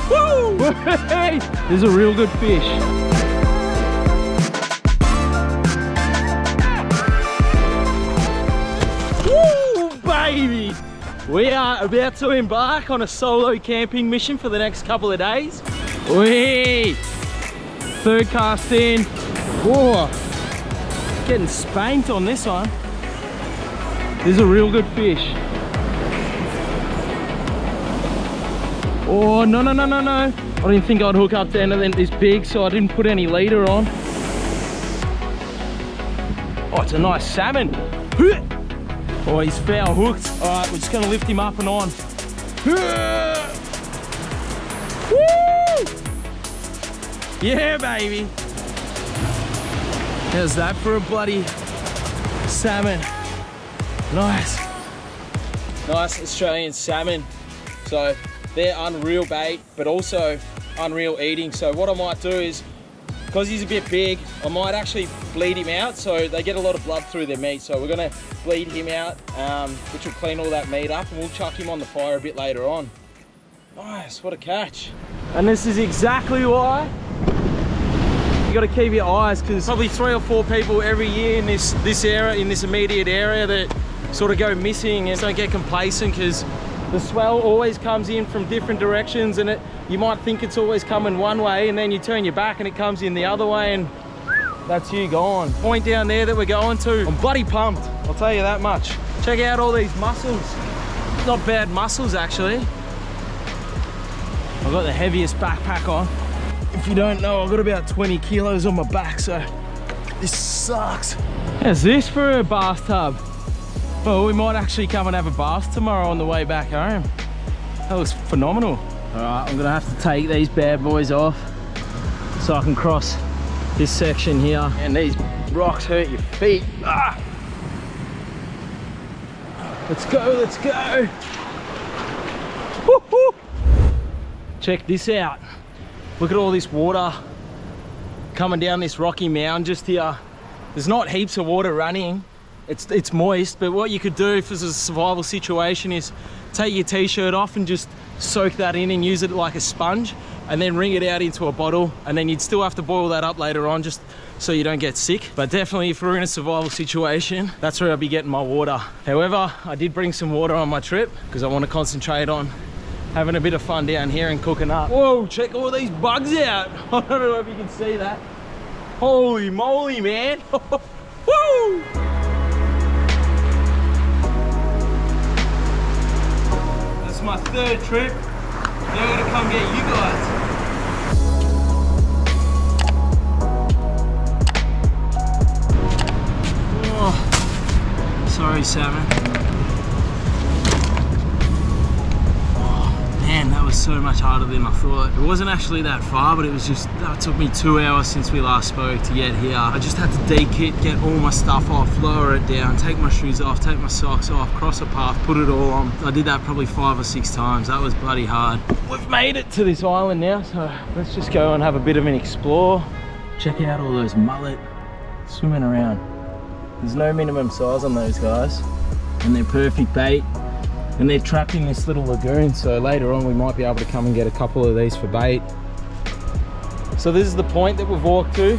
Woo! This is a real good fish. Woo, baby! We are about to embark on a solo camping mission for the next couple of days. Wee! Third cast in. Whoa! Getting spanked on this one. This is a real good fish. Oh, no, no, no, no, no. I didn't think I'd hook up to anything this big, so I didn't put any leader on. Oh, it's a nice salmon. Oh, he's foul hooked. All right, we're just gonna lift him up and on. Woo! Yeah, baby. How's that for a bloody salmon? Nice. Nice Australian salmon. So they're unreal bait, but also unreal eating. So what I might do is, because he's a bit big, I might actually bleed him out so they get a lot of blood through their meat. So we're gonna bleed him out, which will clean all that meat up, and we'll chuck him on the fire a bit later on. Nice, what a catch. And this is exactly why you got to keep your eyes, because probably 3 or 4 people every year in this area, in this immediate area, that sort of go missing and don't get complacent, because the swell always comes in from different directions, and you might think it's always coming one way, and then you turn your back and it comes in the other way, and that's you gone. Point down there that we're going to, I'm bloody pumped, I'll tell you that much. Check out all these mussels. Not bad mussels, actually. I've got the heaviest backpack on. If you don't know, I've got about 20 kilos on my back, so this sucks. How's this for a bathtub? Well, we might actually come and have a bath tomorrow on the way back home. That was phenomenal. All right, I'm gonna have to take these bad boys off so I can cross this section here. And these rocks hurt your feet. Ah! Let's go, let's go. Woo-hoo! Check this out. Look at all this water coming down this rocky mound just here. There's not heaps of water running. It's moist, but what you could do if it's a survival situation is take your t-shirt off and just soak that in and use it like a sponge, and then wring it out into a bottle, and then you'd still have to boil that up later on just so you don't get sick. But definitely if we're in a survival situation, that's where I'll be getting my water. However, I did bring some water on my trip because I want to concentrate on having a bit of fun down here and cooking up. Whoa, check all these bugs out. I don't know if you can see that. Holy moly, man. Woo! That's my 3rd trip. Now I'm gonna come get you guys. Oh, sorry, salmon. Man, that was so much harder than I thought. It wasn't actually that far, but it was just, that took me 2 hours since we last spoke to get here. I just had to de-kit, get all my stuff off, lower it down, take my shoes off, take my socks off, cross a path, put it all on. I did that probably 5 or 6 times. That was bloody hard. We've made it to this island now, so let's just go and have a bit of an explore. Check out all those mullet swimming around. There's no minimum size on those guys, and they're perfect bait. And they're trapped in this little lagoon, so later on we might be able to come and get a couple of these for bait. So this is the point that we've walked to.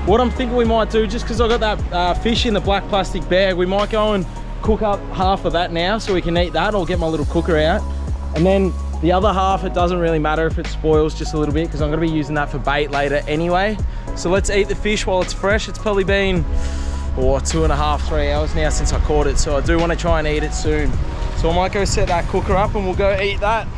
What I'm thinking we might do, just because I got that fish in the black plastic bag, we might go and cook up half of that now so we can eat that. I'll get my little cooker out. And then the other half, it doesn't really matter if it spoils just a little bit, because I'm gonna be using that for bait later anyway. So let's eat the fish while it's fresh. It's probably been 2.5, 3 hours now since I caught it, so I do want to try and eat it soon. So I might go set that cooker up and we'll go eat that.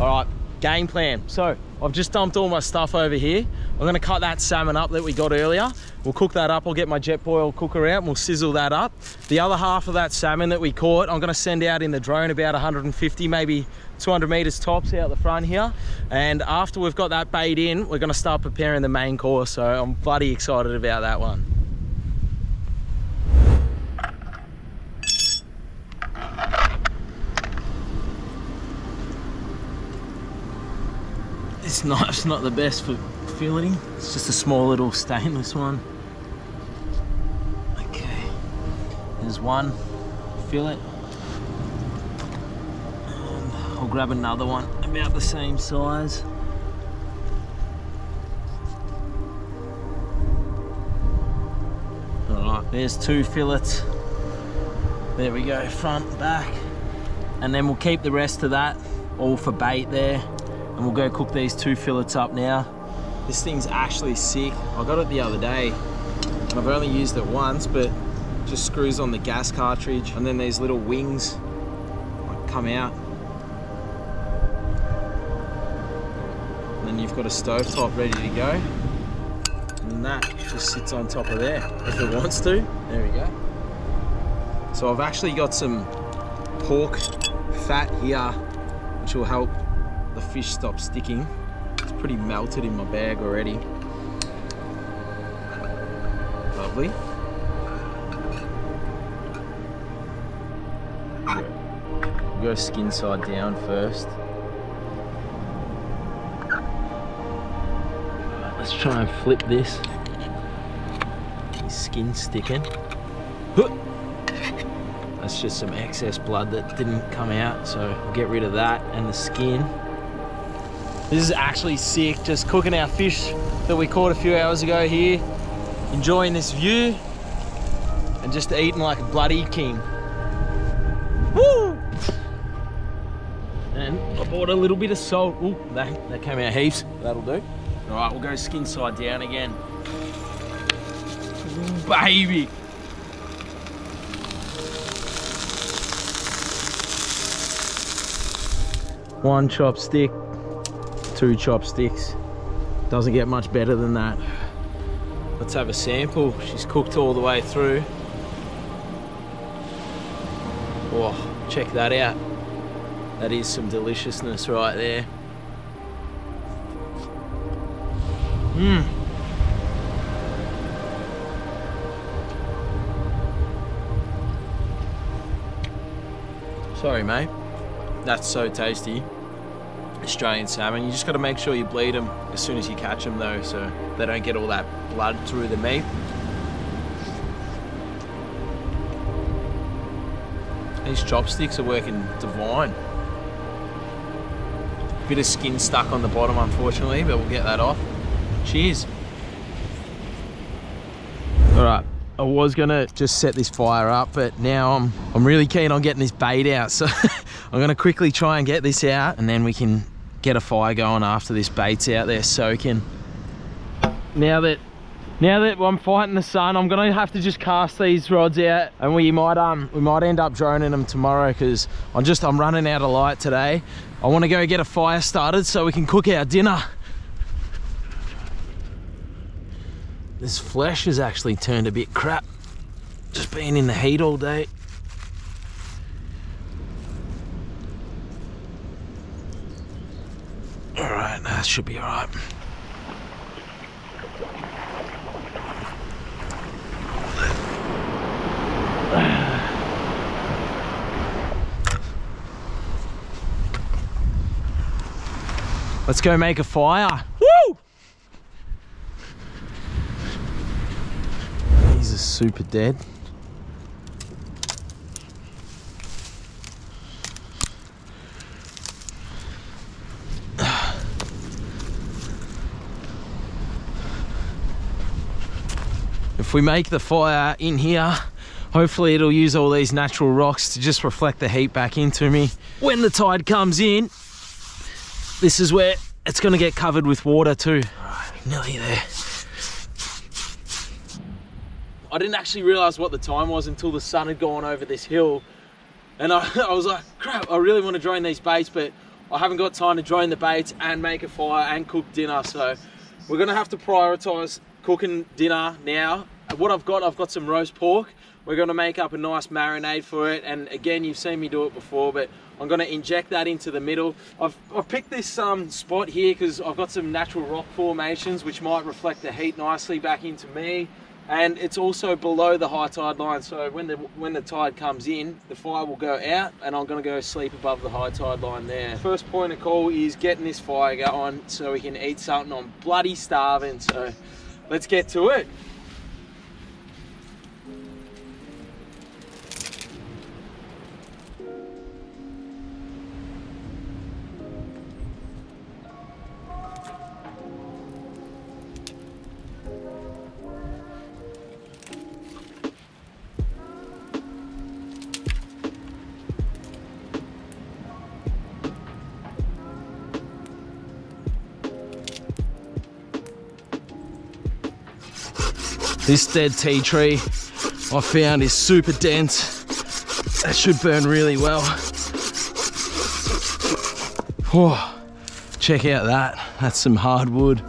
All right, game plan. So I've just dumped all my stuff over here. I'm gonna cut that salmon up that we got earlier. We'll cook that up. I'll get my jet boil cooker out and we'll sizzle that up. The other half of that salmon that we caught, I'm gonna send out in the drone about 150, maybe 200 meters tops out the front here. And after we've got that bait in, we're gonna start preparing the main course. So I'm bloody excited about that one. This knife's not the best for filleting. It's just a small little stainless one. Okay, there's one fillet. And I'll grab another one about the same size. Alright, there's 2 fillets. There we go, front, back. And then we'll keep the rest of that all for bait there. And we'll go cook these 2 fillets up now. This thing's actually sick. I got it the other day. And I've only used it once, but just screws on the gas cartridge. And then these little wings like come out. And then you've got a stovetop ready to go. And that just sits on top of there if it wants to. There we go. So I've actually got some pork fat here, which will help the fish stop sticking. It's pretty melted in my bag already. Lovely. We'll go skin side down first. Let's try and flip this. His skin's sticking. That's just some excess blood that didn't come out, so we'll get rid of that and the skin. This is actually sick, just cooking our fish that we caught a few hours ago here, enjoying this view, and just eating like a bloody king. Woo! And I bought a little bit of salt. Ooh, that came out heaps, that'll do. All right, we'll go skin side down again. Ooh, baby. One chopstick, 2 chopsticks. Doesn't get much better than that. Let's have a sample. She's cooked all the way through. Oh, check that out. That is some deliciousness right there. Mmm. Sorry, mate. That's so tasty. Australian salmon. You just got to make sure you bleed them as soon as you catch them though, so they don't get all that blood through the meat. These chopsticks are working divine. Bit of skin stuck on the bottom unfortunately, but we'll get that off. Cheers. All right. I was gonna just set this fire up, but now I'm really keen on getting this bait out, so I'm gonna quickly try and get this out, and then we can get a fire going after this bait's out there soaking. Now that I'm fighting the sun, I'm gonna have to just cast these rods out, and we might end up droning them tomorrow because I'm running out of light today. I want to go get a fire started so we can cook our dinner. This flesh has actually turned a bit crap, just being in the heat all day. All right, that should be all right. Let's go make a fire. Woo! These are super dead. If we make the fire in here, hopefully it'll use all these natural rocks to just reflect the heat back into me. When the tide comes in, this is where it's gonna get covered with water too. All right, nearly there. I didn't actually realize what the time was until the sun had gone over this hill. And I was like, crap, I really want to drone these baits, but I haven't got time to drone the baits and make a fire and cook dinner. So we're gonna have to prioritize cooking dinner now. What I've got some roast pork. We're gonna make up a nice marinade for it. And again, you've seen me do it before, but I'm gonna inject that into the middle. I've picked this spot here because I've got some natural rock formations which might reflect the heat nicely back into me. And it's also below the high tide line, so when the tide comes in, the fire will go out and I'm gonna go sleep above the high tide line there. First point of call is getting this fire going so we can eat something. I'm bloody starving, so let's get to it. This dead tea tree I found is super dense. That should burn really well. Oh, check out that. That's some hardwood.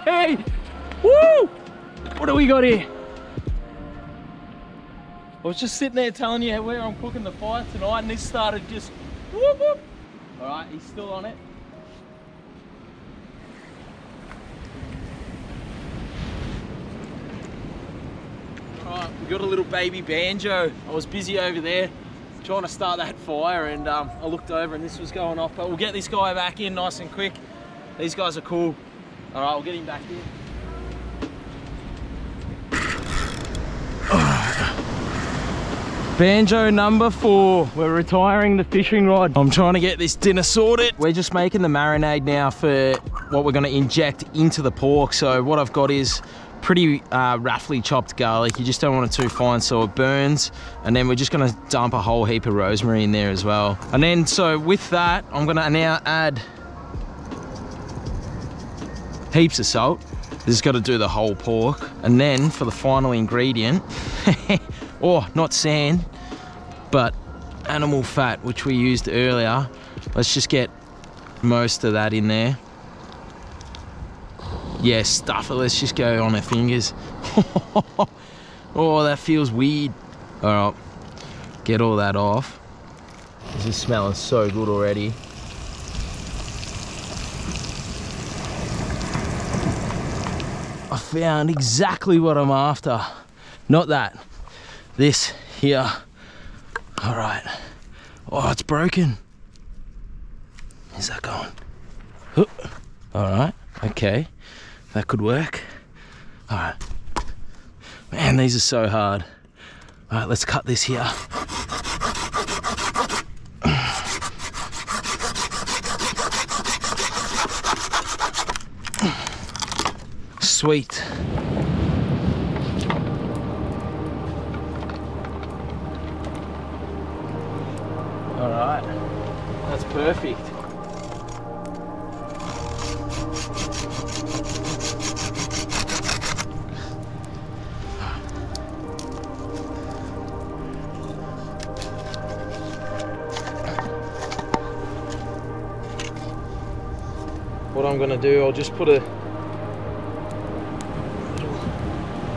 Hey! Woo! What do we got here? I was just sitting there telling you where I'm cooking the fire tonight, and this started just whoop whoop. All right, he's still on it. All right, we got a little baby banjo. I was busy over there trying to start that fire, and I looked over and this was going off, but we'll get this guy back in nice and quick. These guys are cool. All right, we'll get him back in. Banjo number 4. We're retiring the fishing rod. I'm trying to get this dinner sorted. We're just making the marinade now for what we're going to inject into the pork. So what I've got is pretty roughly chopped garlic. You just don't want it too fine so it burns. And then we're just going to dump a whole heap of rosemary in there as well. And then so with that, I'm going to now add heaps of salt. This has got to do the whole pork. And then for the final ingredient, or not sand, but animal fat, which we used earlier. Let's just get most of that in there. Yeah, stuff it. Let's just go on our fingers. Oh, that feels weird. All right, get all that off. This is smelling so good already. I found exactly what I'm after. Not that. This here. All right. Oh, it's broken. Is that going? All right. Okay. That could work. All right. Man, these are so hard. All right, let's cut this here. Sweet. All right, that's perfect. What I'm gonna do, I'll just put a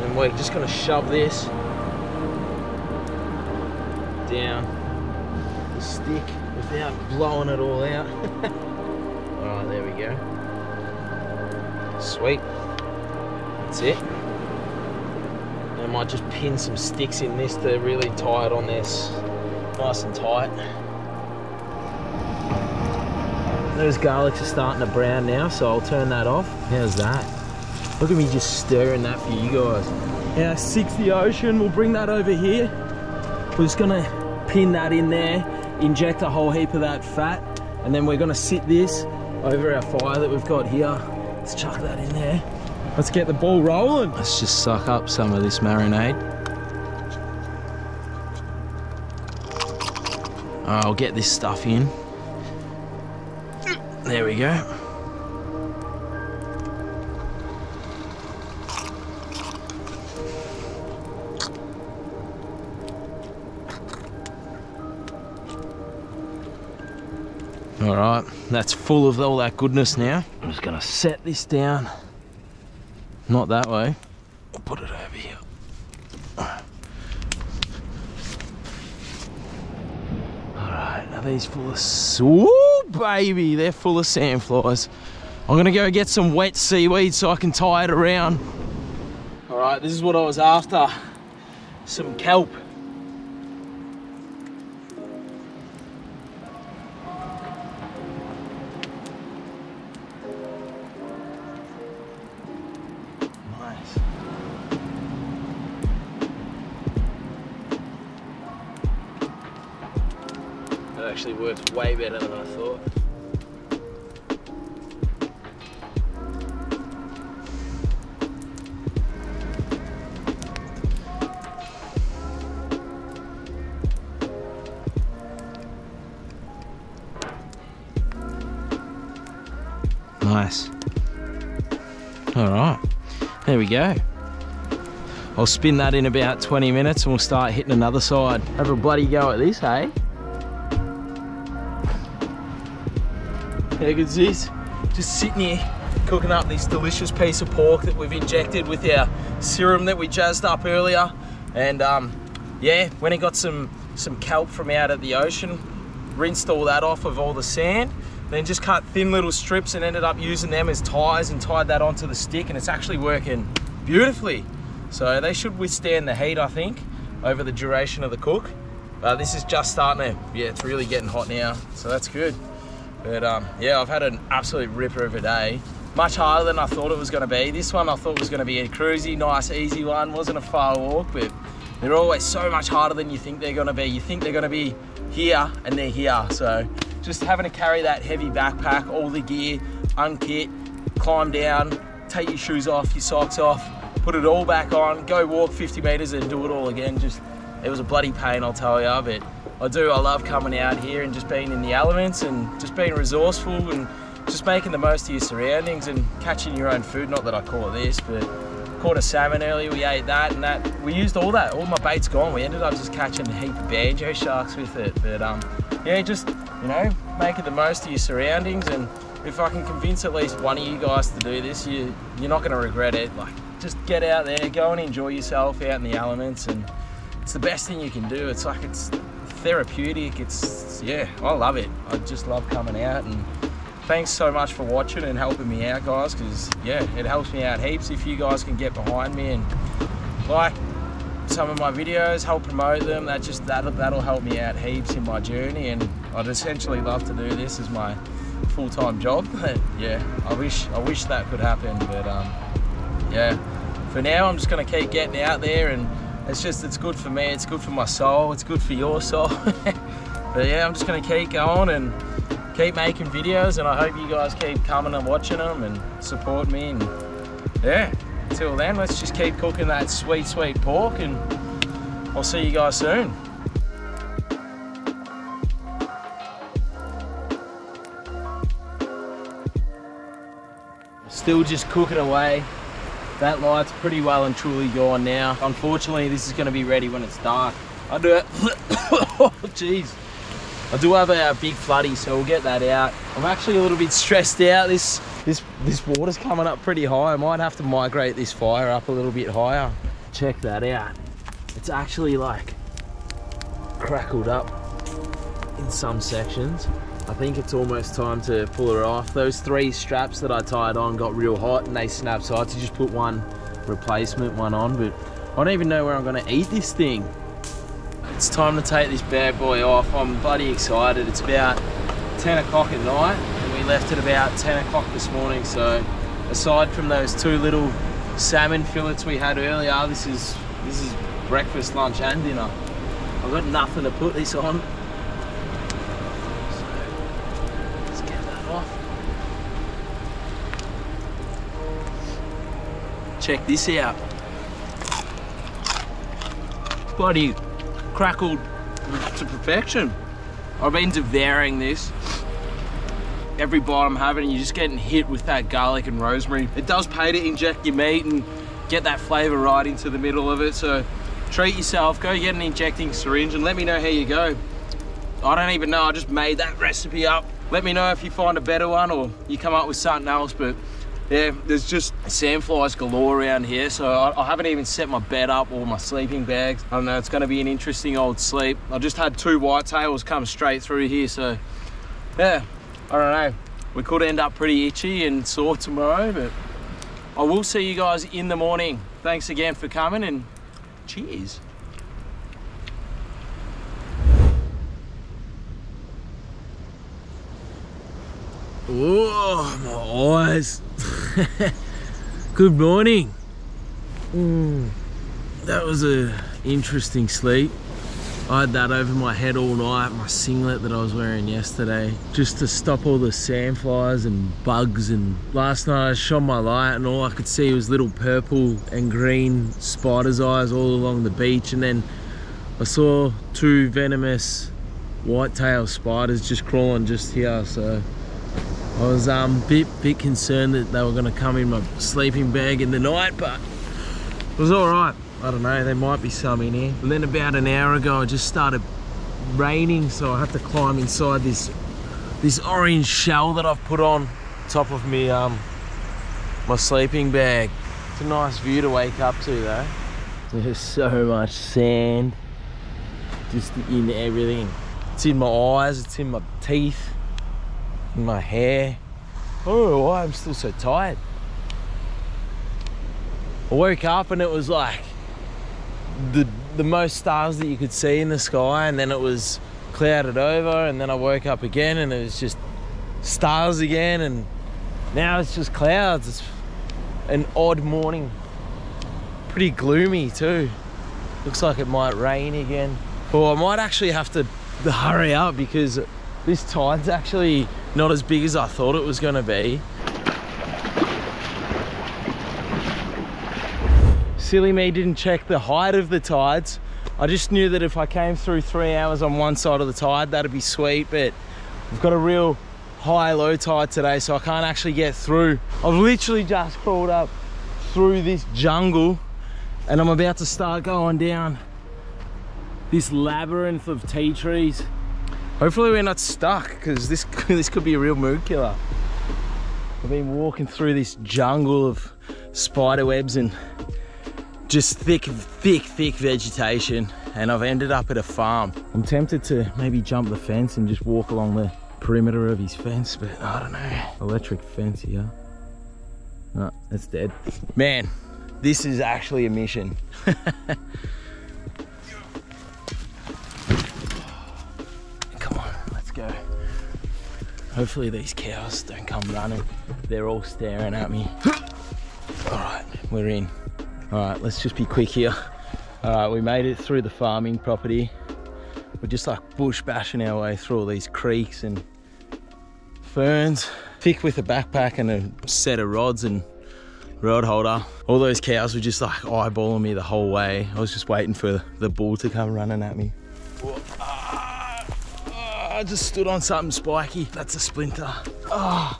and we're just gonna shove this down the stick without blowing it all out. Alright, there we go. Sweet. That's it. And I might just pin some sticks in this to really tie it on this nice and tight. Those garlics are starting to brown now, so I'll turn that off. How's that? Look at me just stirring that for you guys. Our 60 ocean, we'll bring that over here. We're just gonna pin that in there, inject a whole heap of that fat, and then we're gonna sit this over our fire that we've got here. Let's chuck that in there. Let's get the ball rolling. Let's just suck up some of this marinade. I'll get this stuff in. There we go. All right, that's full of all that goodness now. I'm just gonna set this down. Not that way. I'll put it over here. Are these full of... Ooh, baby, they're full of sandflies. I'm gonna go get some wet seaweed so I can tie it around. All right, this is what I was after. Some kelp. Nice. That actually works way better than I thought. Nice. All right, there we go. I'll spin that in about 20 minutes and we'll start hitting another side. Have a bloody go at this, hey? How good's this? Just sitting here cooking up this delicious piece of pork that we've injected with our serum that we jazzed up earlier. And yeah, when it got some kelp from out at the ocean, rinsed all that off of all the sand, then just cut thin little strips and ended up using them as ties and tied that onto the stick, and it's actually working beautifully. So they should withstand the heat, I think, over the duration of the cook. This is just starting to, yeah, it's really getting hot now, so that's good. But yeah, I've had an absolute ripper of a day. Much harder than I thought it was going to be. This one I thought was going to be a cruisy, nice, easy one. Wasn't a far walk, but they're always so much harder than you think they're going to be. You think they're going to be here, and they're here. So just having to carry that heavy backpack, all the gear, unkit, climb down, take your shoes off, your socks off, put it all back on, go walk 50 meters and do it all again. Just, it was a bloody pain, I'll tell you, but I love coming out here and just being in the elements and just being resourceful and just making the most of your surroundings and catching your own food. Not that I caught this, but caught a salmon earlier, we ate that, and that we used all that. All my bait's gone. We ended up just catching a heap of banjo sharks with it. But yeah, just, you know, making the most of your surroundings, and if I can convince at least one of you guys to do this, you're not going to regret it. Like, just get out there, go and enjoy yourself out in the elements, and it's the best thing you can do. It's like, it's therapeutic. It's, yeah, I love it. I just love coming out. And thanks so much for watching and helping me out, guys, because yeah, it helps me out heaps if you guys can get behind me and like some of my videos, help promote them. That'll help me out heaps in my journey, and I'd essentially love to do this as my full-time job. Yeah, I wish that could happen, but yeah, for now I'm just gonna keep getting out there, and it's good for me, it's good for my soul, it's good for your soul. But yeah, I'm just gonna keep going and keep making videos, and I hope you guys keep coming and watching them and support me. And yeah, until then, let's just keep cooking that sweet, sweet pork, and I'll see you guys soon. Still just cooking away. That light's pretty well and truly gone now. Unfortunately, this is going to be ready when it's dark. I do it. Oh, jeez. I do have a big floodie, so we'll get that out. I'm actually a little bit stressed out. This water's coming up pretty high. I might have to migrate this fire up a little bit higher. Check that out. It's actually like crackled up in some sections. I think it's almost time to pull it off. Those 3 straps that I tied on got real hot and they snapped, so I had to just put one replacement one on, but I don't even know where I'm gonna eat this thing. It's time to take this bad boy off. I'm bloody excited. It's about 10 o'clock at night and we left at about 10 o'clock this morning, so aside from those 2 little salmon fillets we had earlier, this is breakfast, lunch and dinner. I've got nothing to put this on. Check this out. Bloody crackled to perfection. I've been devouring this. Every bite I'm having, and you're just getting hit with that garlic and rosemary. It does pay to inject your meat and get that flavor right into the middle of it, so treat yourself. Go get an injecting syringe and let me know how you go. I don't even know, I just made that recipe up. Let me know if you find a better one or you come up with something else, but yeah, there's just sandflies galore around here, so I haven't even set my bed up or my sleeping bags. I don't know, it's gonna be an interesting old sleep. I just had 2 whitetails come straight through here, so yeah, I don't know. We could end up pretty itchy and sore tomorrow, but I will see you guys in the morning. Thanks again for coming, and cheers. Oh, my eyes. Good morning. That was an interesting sleep. I had that over my head all night, my singlet that I was wearing yesterday, just to stop all the sandflies and bugs. And last night I shone my light and all I could see was little purple and green spider's eyes all along the beach, and then I saw 2 venomous whitetail spiders just crawling just here, so I was bit concerned that they were gonna come in my sleeping bag in the night, but it was all right. I don't know, there might be some in here. And then about an hour ago, it just started raining, so I had to climb inside this orange shell that I've put on top of me my sleeping bag. It's a nice view to wake up to though. There's so much sand just in everything. It's in my eyes, it's in my teeth, in my hair. I don't know why I'm still so tired. I woke up and it was like the most stars that you could see in the sky, and then it was clouded over, and then I woke up again and it was just stars again, and now it's just clouds. It's an odd morning. Pretty gloomy too. Looks like it might rain again. Well, I might actually have to hurry up because this tide's actually not as big as I thought it was going to be. Silly me didn't check the height of the tides. I just knew that if I came through 3 hours on one side of the tide, that'd be sweet, but we've got a real high low tide today, so I can't actually get through. I've literally just crawled up through this jungle and I'm about to start going down this labyrinth of tea trees. Hopefully we're not stuck, because this could be a real mood killer. I've been walking through this jungle of spider webs and just thick vegetation, and I've ended up at a farm. I'm tempted to maybe jump the fence and just walk along the perimeter of his fence, but I don't know. Electric fence here. No, it's dead. Man, this is actually a mission. Come on, let's go. Hopefully these cows don't come running. They're all staring at me. All right, we're in. All right, let's just be quick here. All right, we made it through the farming property. We're just like bush bashing our way through all these creeks and ferns. Thick with a backpack and a set of rods and rod holder. All those cows were just like eyeballing me the whole way. I was just waiting for the bull to come running at me. I just stood on something spiky. That's a splinter. Oh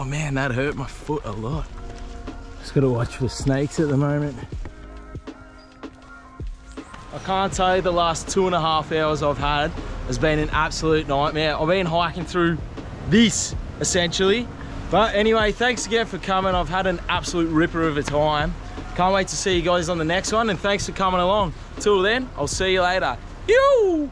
man, that hurt my foot a lot. Just gotta watch for snakes at the moment. I can't tell you, the last 2.5 hours I've had has been an absolute nightmare. I've been hiking through this essentially. But anyway, thanks again for coming. I've had an absolute ripper of a time. Can't wait to see you guys on the next one, and thanks for coming along. Till then, I'll see you later. Yoo!